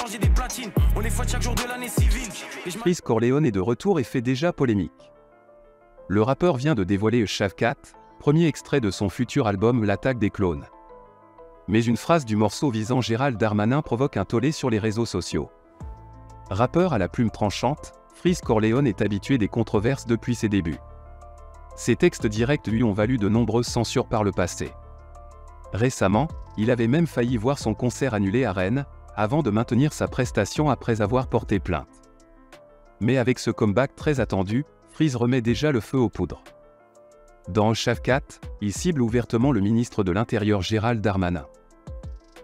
j'ai des platines, on les fouette chaque jour de l'année civile. Freeze Corleone est de retour et fait déjà polémique. Le rappeur vient de dévoiler Shavkat, premier extrait de son futur album L'attaque des clones. Mais une phrase du morceau visant Gérald Darmanin provoque un tollé sur les réseaux sociaux. Rappeur à la plume tranchante, Freeze Corleone est habitué des controverses depuis ses débuts. Ses textes directs lui ont valu de nombreuses censures par le passé. Récemment, il avait même failli voir son concert annulé à Rennes, avant de maintenir sa prestation après avoir porté plainte. Mais avec ce comeback très attendu, Freeze remet déjà le feu aux poudres. Dans Shavkat, il cible ouvertement le ministre de l'Intérieur Gérald Darmanin.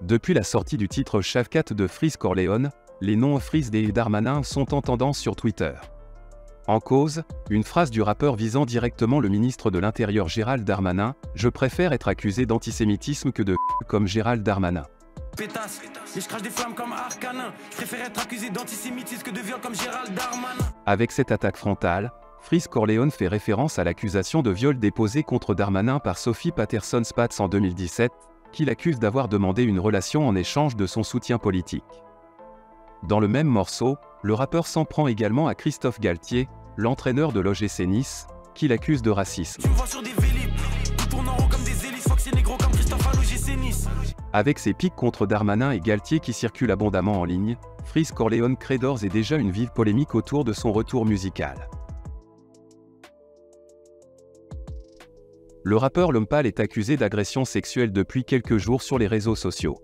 Depuis la sortie du titre Shavkat de Freeze Corleone, les noms Freeze et Darmanin sont en tendance sur Twitter. En cause, une phrase du rappeur visant directement le ministre de l'Intérieur Gérald Darmanin, « Je préfère être accusé d'antisémitisme que de comme Gérald Darmanin ». Pétasse, et je crache des flammes comme Arcanin. Je préfère être accusé d'antisémitisme que de viol comme Gérald Darmanin. Avec cette attaque frontale, Freeze Corleone fait référence à l'accusation de viol déposée contre Darmanin par Sophie Patterson-Spatz en 2017, qui l'accuse d'avoir demandé une relation en échange de son soutien politique. Dans le même morceau, le rappeur s'en prend également à Christophe Galtier, l'entraîneur de l'OGC Nice, qui l'accuse de racisme. Tu me vois sur des vélib, tout tourne en rond comme des hélices, Fox et négro comme Christophe à l'OGC Nice. Avec ses pics contre Darmanin et Galtier qui circulent abondamment en ligne, Freeze Corleone crée d'ores et déjà une vive polémique autour de son retour musical. Le rappeur Lompal est accusé d'agression sexuelle depuis quelques jours sur les réseaux sociaux.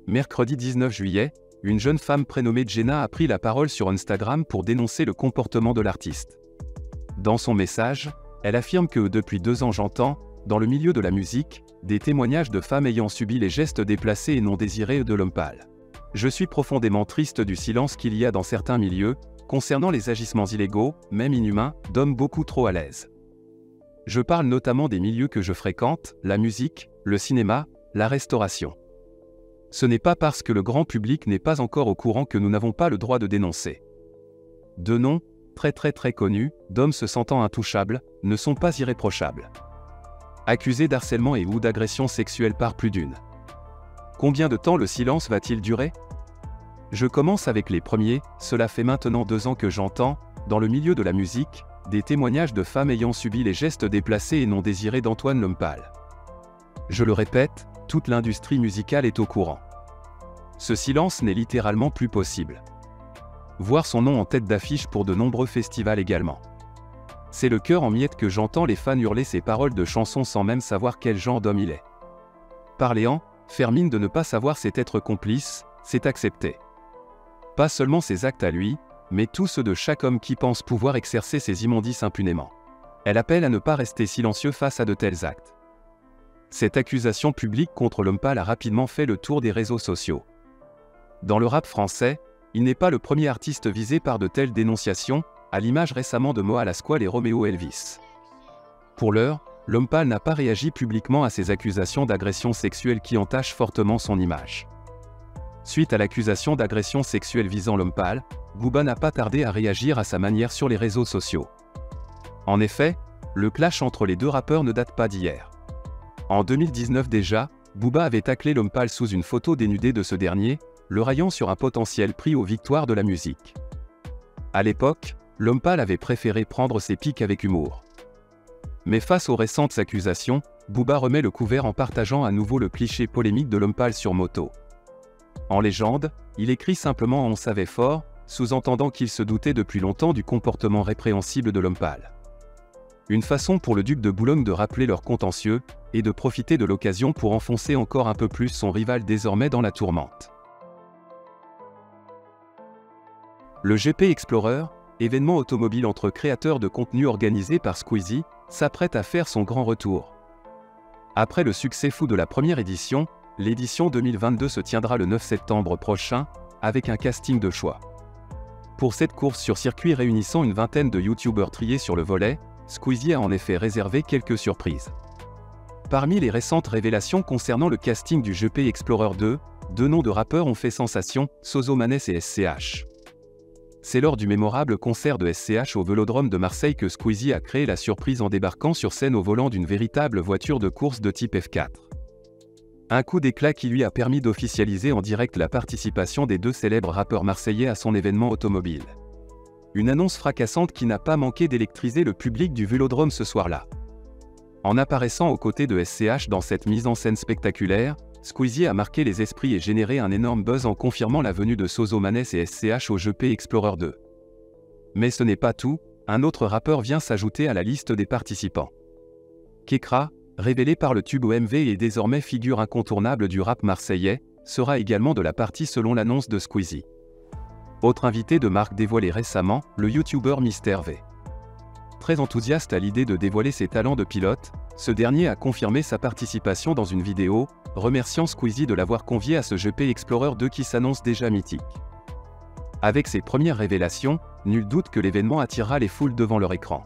Mercredi 19 juillet, une jeune femme prénommée Jenna a pris la parole sur Instagram pour dénoncer le comportement de l'artiste. Dans son message, elle affirme que depuis 2 ans j'entends, dans le milieu de la musique, des témoignages de femmes ayant subi les gestes déplacés et non désirés de Lompal. Je suis profondément triste du silence qu'il y a dans certains milieux, concernant les agissements illégaux, même inhumains, d'hommes beaucoup trop à l'aise. Je parle notamment des milieux que je fréquente, la musique, le cinéma, la restauration. Ce n'est pas parce que le grand public n'est pas encore au courant que nous n'avons pas le droit de dénoncer. De noms, très connus, d'hommes se sentant intouchables, ne sont pas irréprochables. Accusés d'harcèlement et ou d'agression sexuelle par plus d'une. Combien de temps le silence va-t-il durer? Je commence avec les premiers, cela fait maintenant 2 ans que j'entends, dans le milieu de la musique, des témoignages de femmes ayant subi les gestes déplacés et non désirés d'Antoine Lompal. Je le répète, toute l'industrie musicale est au courant. Ce silence n'est littéralement plus possible. Voir son nom en tête d'affiche pour de nombreux festivals également. C'est le cœur en miettes que j'entends les fans hurler ces paroles de chansons sans même savoir quel genre d'homme il est. Parler en, faire mine de ne pas savoir c'est être complice, c'est accepter. Pas seulement ses actes à lui, mais tous ceux de chaque homme qui pense pouvoir exercer ses immondices impunément. Elle appelle à ne pas rester silencieux face à de tels actes. Cette accusation publique contre Lompal a rapidement fait le tour des réseaux sociaux. Dans le rap français, il n'est pas le premier artiste visé par de telles dénonciations, à l'image récemment de Moa Lasquale et Roméo Elvis. Pour l'heure, Lompal n'a pas réagi publiquement à ces accusations d'agression sexuelle qui entachent fortement son image. Suite à l'accusation d'agression sexuelle visant Lompal, Booba n'a pas tardé à réagir à sa manière sur les réseaux sociaux. En effet, le clash entre les deux rappeurs ne date pas d'hier. En 2019 déjà, Booba avait taclé Lompal sous une photo dénudée de ce dernier, le raillant sur un potentiel prix aux victoires de la musique. À l'époque, Lompal avait préféré prendre ses piques avec humour. Mais face aux récentes accusations, Booba remet le couvert en partageant à nouveau le cliché polémique de Lompal sur moto. En légende, il écrit simplement « On savait fort », sous-entendant qu'il se doutait depuis longtemps du comportement répréhensible de Lompal. Une façon pour le duc de Boulogne de rappeler leur contentieux, et de profiter de l'occasion pour enfoncer encore un peu plus son rival désormais dans la tourmente. Le GP Explorer, événement automobile entre créateurs de contenu organisé par Squeezie, s'apprête à faire son grand retour. Après le succès fou de la première édition, l'édition 2022 se tiendra le 9 septembre prochain, avec un casting de choix. Pour cette course sur circuit réunissant une vingtaine de youtubeurs triés sur le volet, Squeezie a en effet réservé quelques surprises. Parmi les récentes révélations concernant le casting du GP Explorer 2, 2 noms de rappeurs ont fait sensation, Soso Maness et SCH. C'est lors du mémorable concert de SCH au Vélodrome de Marseille que Squeezie a créé la surprise en débarquant sur scène au volant d'une véritable voiture de course de type F4. Un coup d'éclat qui lui a permis d'officialiser en direct la participation des deux célèbres rappeurs marseillais à son événement automobile. Une annonce fracassante qui n'a pas manqué d'électriser le public du Vélodrome ce soir-là. En apparaissant aux côtés de SCH dans cette mise en scène spectaculaire, Squeezie a marqué les esprits et généré un énorme buzz en confirmant la venue de Soso Manes et SCH au jeu P-Explorer 2. Mais ce n'est pas tout, un autre rappeur vient s'ajouter à la liste des participants. Kekra, révélé par le tube OMV et désormais figure incontournable du rap marseillais, sera également de la partie selon l'annonce de Squeezie. Autre invité de marque dévoilé récemment, le youtubeur Mister V. Très enthousiaste à l'idée de dévoiler ses talents de pilote, ce dernier a confirmé sa participation dans une vidéo, remerciant Squeezie de l'avoir convié à ce jeu P-Explorer 2 qui s'annonce déjà mythique. Avec ses premières révélations, nul doute que l'événement attirera les foules devant leur écran.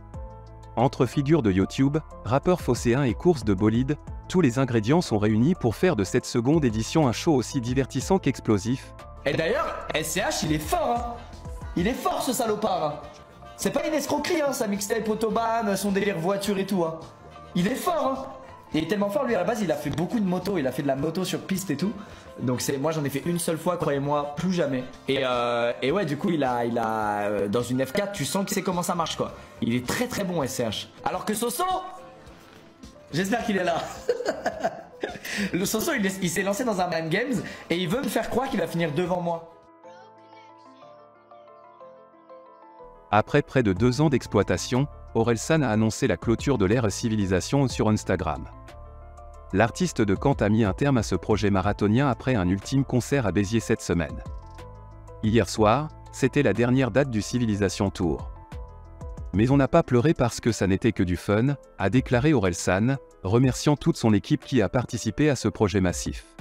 Entre figures de YouTube, rappeurs phocéens et courses de bolide, tous les ingrédients sont réunis pour faire de cette seconde édition un show aussi divertissant qu'explosif. Et d'ailleurs, SCH il est fort hein. Il est fort ce salopard hein. C'est pas une escroquerie hein, sa mixtape Autobahn, son délire voiture et tout hein. Il est fort hein. Il est tellement fort, lui à la base il a fait beaucoup de motos, il a fait de la moto sur piste et tout. Donc moi j'en ai fait une seule fois, croyez-moi, plus jamais. Et ouais du coup il a dans une F4 tu sens qu'il sait comment ça marche quoi. Il est très très bon SCH. Alors que Soso, j'espère qu'il est là. Le Soso il s'est lancé dans un Man Games et il veut me faire croire qu'il va finir devant moi. Après près de 2 ans d'exploitation, Orelsan a annoncé la clôture de l'ère Civilisation sur Instagram. L'artiste de Caen a mis un terme à ce projet marathonien après un ultime concert à Béziers cette semaine. Hier soir, c'était la dernière date du Civilisation Tour. Mais on n'a pas pleuré parce que ça n'était que du fun, a déclaré Orelsan, remerciant toute son équipe qui a participé à ce projet massif.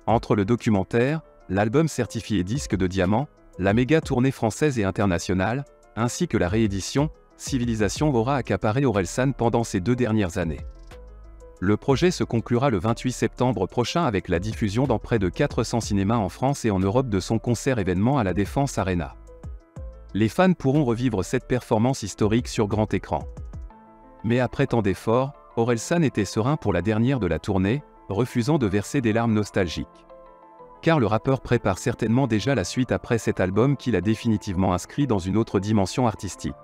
Entre le documentaire, l'album certifié disque de diamant, la méga tournée française et internationale, ainsi que la réédition, Civilisation aura accaparé Orelsan pendant ces 2 dernières années. Le projet se conclura le 28 septembre prochain avec la diffusion dans près de 400 cinémas en France et en Europe de son concert-événement à la Défense Arena. Les fans pourront revivre cette performance historique sur grand écran. Mais après tant d'efforts, Orelsan était serein pour la dernière de la tournée, refusant de verser des larmes nostalgiques. Car le rappeur prépare certainement déjà la suite après cet album qu'il a définitivement inscrit dans une autre dimension artistique.